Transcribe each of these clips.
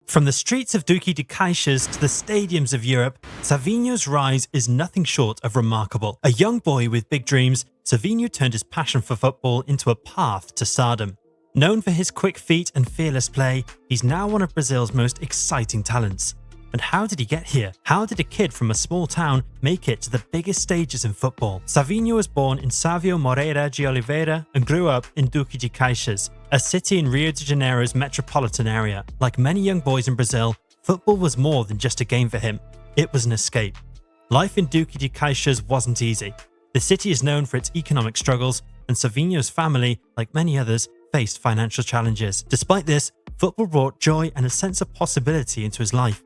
From the streets of Duque de Caxias to the stadiums of Europe, Savinho's rise is nothing short of remarkable. A young boy with big dreams, Savinho turned his passion for football into a path to stardom. Known for his quick feet and fearless play, he's now one of Brazil's most exciting talents. And how did he get here? How did a kid from a small town make it to the biggest stages in football? Savinho was born in Savio Moreira de Oliveira and grew up in Duque de Caxias, a city in Rio de Janeiro's metropolitan area. Like many young boys in Brazil, football was more than just a game for him. It was an escape. Life in Duque de Caxias wasn't easy. The city is known for its economic struggles, and Savinho's family, like many others, faced financial challenges. Despite this, football brought joy and a sense of possibility into his life.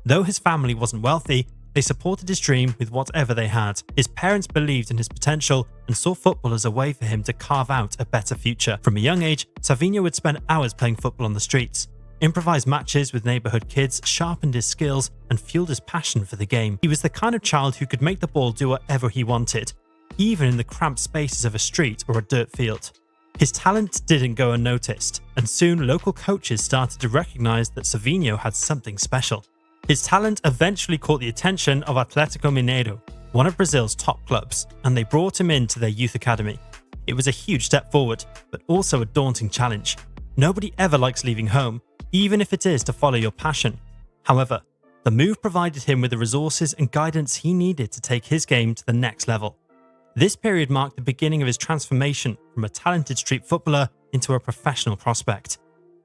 Though his family wasn't wealthy, they supported his dream with whatever they had. His parents believed in his potential and saw football as a way for him to carve out a better future. From a young age, Savinho would spend hours playing football on the streets. Improvised matches with neighborhood kids sharpened his skills and fueled his passion for the game. He was the kind of child who could make the ball do whatever he wanted, even in the cramped spaces of a street or a dirt field. His talent didn't go unnoticed, and soon local coaches started to recognize that Savinho had something special. His talent eventually caught the attention of Atlético Mineiro, one of Brazil's top clubs, and they brought him into their youth academy. It was a huge step forward, but also a daunting challenge. Nobody ever likes leaving home, even if it is to follow your passion. However, the move provided him with the resources and guidance he needed to take his game to the next level. This period marked the beginning of his transformation from a talented street footballer into a professional prospect.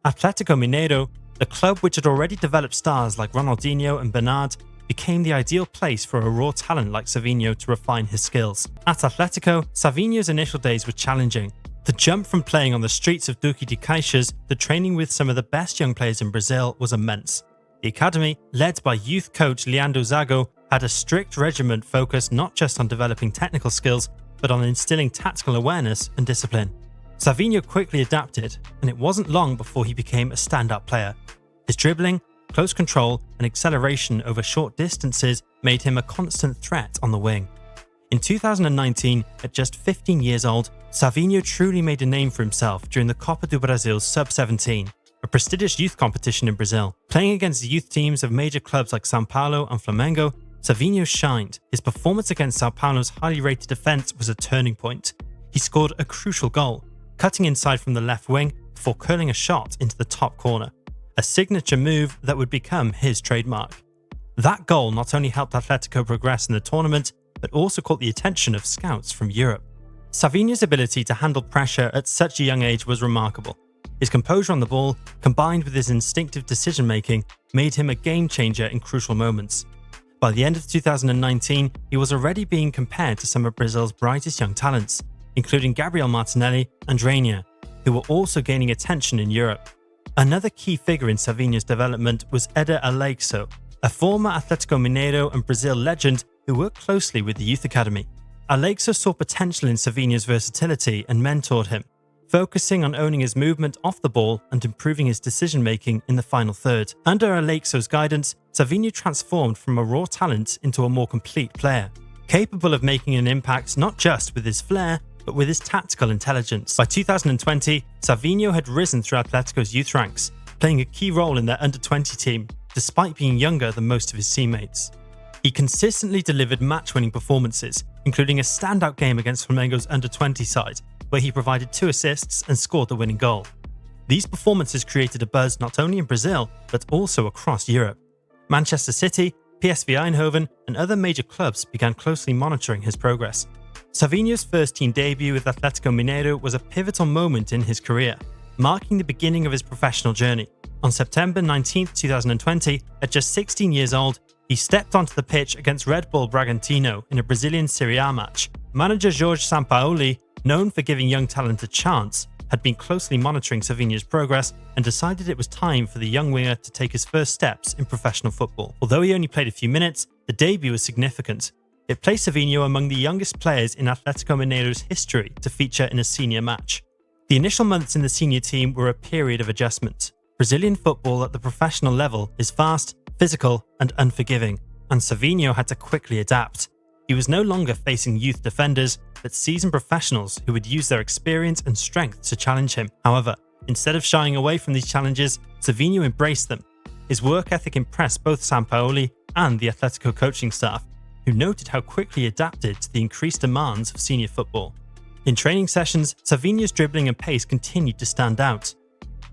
Atlético Mineiro, the club which had already developed stars like Ronaldinho and Bernard, became the ideal place for a raw talent like Savinho to refine his skills. At Atlético, Savinho's initial days were challenging. The jump from playing on the streets of Duque de Caxias to training with some of the best young players in Brazil was immense. The academy, led by youth coach Leandro Zago, had a strict regimen focused not just on developing technical skills, but on instilling tactical awareness and discipline. Savinho quickly adapted, and it wasn't long before he became a standout player. His dribbling, close control, and acceleration over short distances made him a constant threat on the wing. In 2019, at just 15 years old, Savinho truly made a name for himself during the Copa do Brasil Sub-17, a prestigious youth competition in Brazil. Playing against the youth teams of major clubs like São Paulo and Flamengo, Savinho shined. His performance against São Paulo's highly rated defence was a turning point. He scored a crucial goal, cutting inside from the left wing before curling a shot into the top corner, a signature move that would become his trademark. That goal not only helped Atlético progress in the tournament, but also caught the attention of scouts from Europe. Savinho's ability to handle pressure at such a young age was remarkable. His composure on the ball, combined with his instinctive decision-making, made him a game-changer in crucial moments. By the end of 2019, he was already being compared to some of Brazil's brightest young talents, including Gabriel Martinelli and Rainier, who were also gaining attention in Europe. Another key figure in Savinho's development was Éder Aleixo, a former Atlético Mineiro and Brazil legend who worked closely with the youth academy. Aleixo saw potential in Savinho's versatility and mentored him, focusing on owning his movement off the ball and improving his decision-making in the final third. Under Aleixo's guidance, Savinho transformed from a raw talent into a more complete player, capable of making an impact not just with his flair, but with his tactical intelligence. By 2020, Savinho had risen through Atlético's youth ranks, playing a key role in their under-20 team, despite being younger than most of his teammates. He consistently delivered match-winning performances, including a standout game against Flamengo's under-20 side, where he provided 2 assists and scored the winning goal. These performances created a buzz not only in Brazil, but also across Europe. Manchester City, PSV Eindhoven, and other major clubs began closely monitoring his progress. Savinho's first-team debut with Atlético Mineiro was a pivotal moment in his career, marking the beginning of his professional journey. On September 19, 2020, at just 16 years old, he stepped onto the pitch against Red Bull Bragantino in a Brazilian Serie A match. Manager Jorge Sampaoli, known for giving young talent a chance, had been closely monitoring Savinho's progress and decided it was time for the young winger to take his first steps in professional football. Although he only played a few minutes, the debut was significant. It placed Savinho among the youngest players in Atlético Mineiro's history to feature in a senior match. The initial months in the senior team were a period of adjustment. Brazilian football at the professional level is fast, physical, and unforgiving, and Savinho had to quickly adapt. He was no longer facing youth defenders, but seasoned professionals who would use their experience and strength to challenge him. However, instead of shying away from these challenges, Savinho embraced them. His work ethic impressed both Sampaoli and the Atletico coaching staff, who noted how quickly he adapted to the increased demands of senior football. In training sessions, Savinho's dribbling and pace continued to stand out.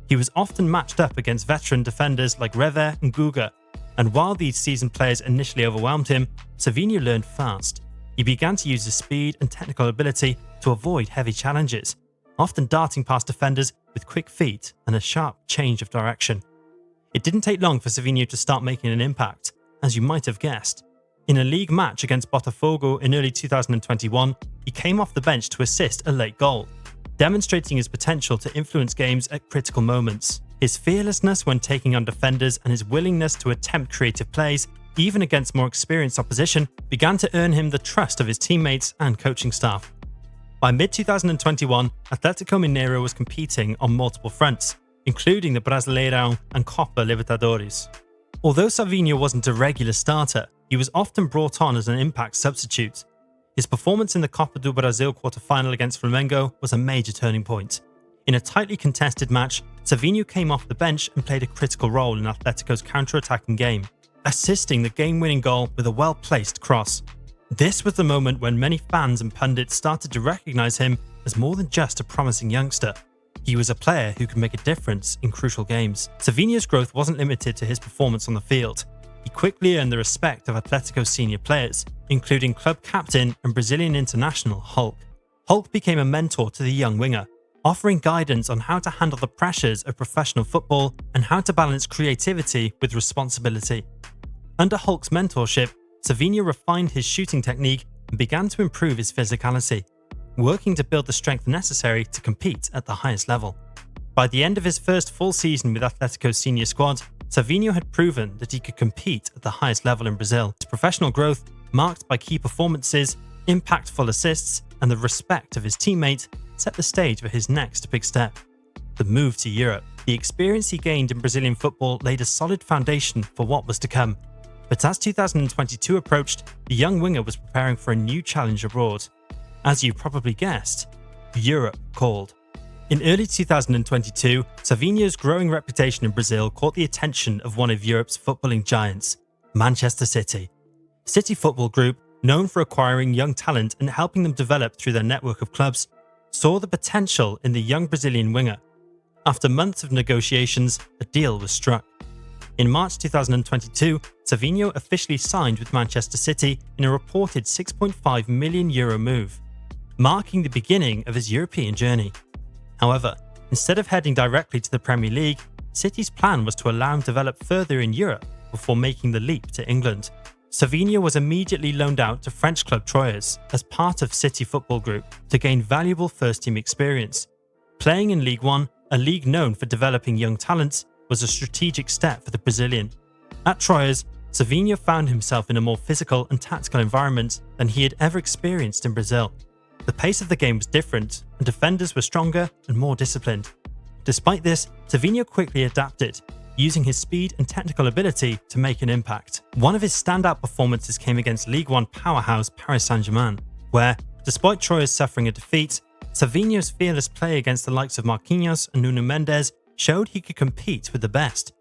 He was often matched up against veteran defenders like Reve and Guga, and while these seasoned players initially overwhelmed him, Savinho learned fast. He began to use his speed and technical ability to avoid heavy challenges, often darting past defenders with quick feet and a sharp change of direction. It didn't take long for Savinho to start making an impact, as you might have guessed. In a league match against Botafogo in early 2021, he came off the bench to assist a late goal, demonstrating his potential to influence games at critical moments. His fearlessness when taking on defenders and his willingness to attempt creative plays, even against more experienced opposition, began to earn him the trust of his teammates and coaching staff. By mid-2021, Atletico Mineiro was competing on multiple fronts, including the Brasileirão and Copa Libertadores. Although Savinho wasn't a regular starter, he was often brought on as an impact substitute. His performance in the Copa do Brasil quarter-final against Flamengo was a major turning point. In a tightly contested match, Savinho came off the bench and played a critical role in Atletico's counter-attacking game, assisting the game-winning goal with a well-placed cross. This was the moment when many fans and pundits started to recognise him as more than just a promising youngster. He was a player who could make a difference in crucial games. Savinho's growth wasn't limited to his performance on the field. He quickly earned the respect of Atletico's senior players, including club captain and Brazilian international Hulk. Hulk became a mentor to the young winger, offering guidance on how to handle the pressures of professional football and how to balance creativity with responsibility. Under Hulk's mentorship, Savinho refined his shooting technique and began to improve his physicality, working to build the strength necessary to compete at the highest level. By the end of his first full season with Atletico's senior squad, Savinho had proven that he could compete at the highest level in Brazil. His professional growth, marked by key performances, impactful assists, and the respect of his teammates, set the stage for his next big step: the move to Europe. The experience he gained in Brazilian football laid a solid foundation for what was to come. But as 2022 approached, the young winger was preparing for a new challenge abroad. As you probably guessed, Europe called. In early 2022, Savinho's growing reputation in Brazil caught the attention of one of Europe's footballing giants, Manchester City. City Football Group, known for acquiring young talent and helping them develop through their network of clubs, saw the potential in the young Brazilian winger. After months of negotiations, a deal was struck. In March 2022, Savinho officially signed with Manchester City in a reported €6.5 million move, marking the beginning of his European journey. However, instead of heading directly to the Premier League, City's plan was to allow him to develop further in Europe before making the leap to England. Savinho was immediately loaned out to French club Troyes as part of City Football Group to gain valuable first-team experience. Playing in League One, a league known for developing young talents, was a strategic step for the Brazilian. At Troyes, Savinho found himself in a more physical and tactical environment than he had ever experienced in Brazil. The pace of the game was different, and defenders were stronger and more disciplined. Despite this, Savinho quickly adapted, using his speed and technical ability to make an impact. One of his standout performances came against League One powerhouse Paris Saint-Germain, where, despite Troyes suffering a defeat, Savinho's fearless play against the likes of Marquinhos and Nuno Mendes showed he could compete with the best.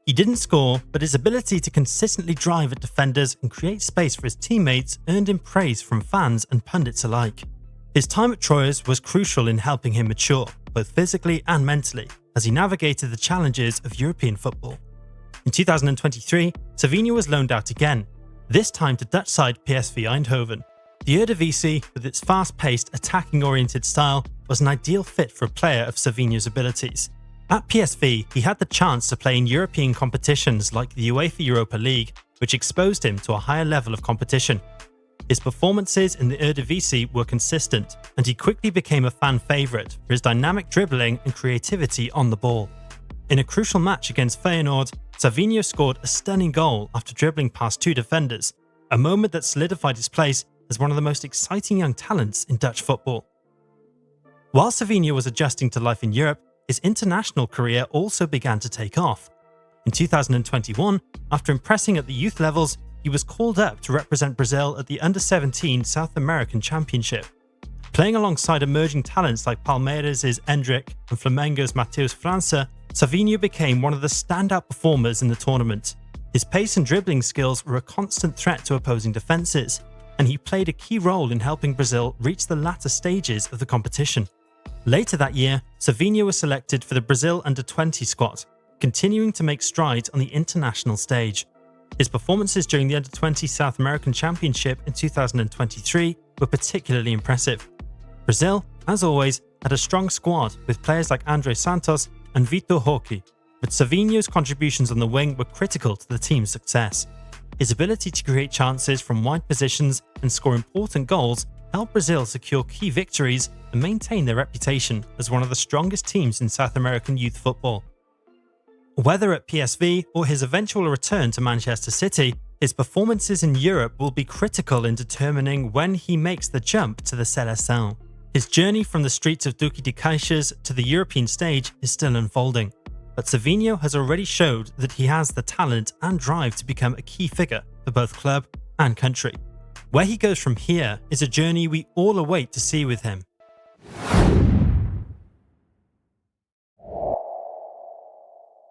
He didn't score, but his ability to consistently drive at defenders and create space for his teammates earned him praise from fans and pundits alike. His time at Troyes was crucial in helping him mature, both physically and mentally, as he navigated the challenges of European football. In 2023, Savinho was loaned out again, this time to Dutch side PSV Eindhoven. The Eredivisie, with its fast-paced, attacking-oriented style, was an ideal fit for a player of Savinho's abilities. At PSV, he had the chance to play in European competitions like the UEFA Europa League, which exposed him to a higher level of competition. His performances in the Eredivisie were consistent, and he quickly became a fan favourite for his dynamic dribbling and creativity on the ball. In a crucial match against Feyenoord, Savinho scored a stunning goal after dribbling past two defenders, a moment that solidified his place as one of the most exciting young talents in Dutch football. While Savinho was adjusting to life in Europe, his international career also began to take off. In 2021, after impressing at the youth levels, he was called up to represent Brazil at the Under-17 South American Championship. Playing alongside emerging talents like Palmeiras' Endrick and Flamengo's Matheus França, Savinho became one of the standout performers in the tournament. His pace and dribbling skills were a constant threat to opposing defences, and he played a key role in helping Brazil reach the latter stages of the competition. Later that year, Savinho was selected for the Brazil under-20 squad, continuing to make strides on the international stage. His performances during the Under-20 South American Championship in 2023 were particularly impressive. Brazil, as always, had a strong squad with players like André Santos and Vitor Roque, but Savinho's contributions on the wing were critical to the team's success. His ability to create chances from wide positions and score important goals helped Brazil secure key victories and maintain their reputation as one of the strongest teams in South American youth football. Whether at PSV or his eventual return to Manchester City, his performances in Europe will be critical in determining when he makes the jump to the Seleção. His journey from the streets of Duque de Caxias to the European stage is still unfolding, but Savinho has already showed that he has the talent and drive to become a key figure for both club and country. Where he goes from here is a journey we all await to see with him.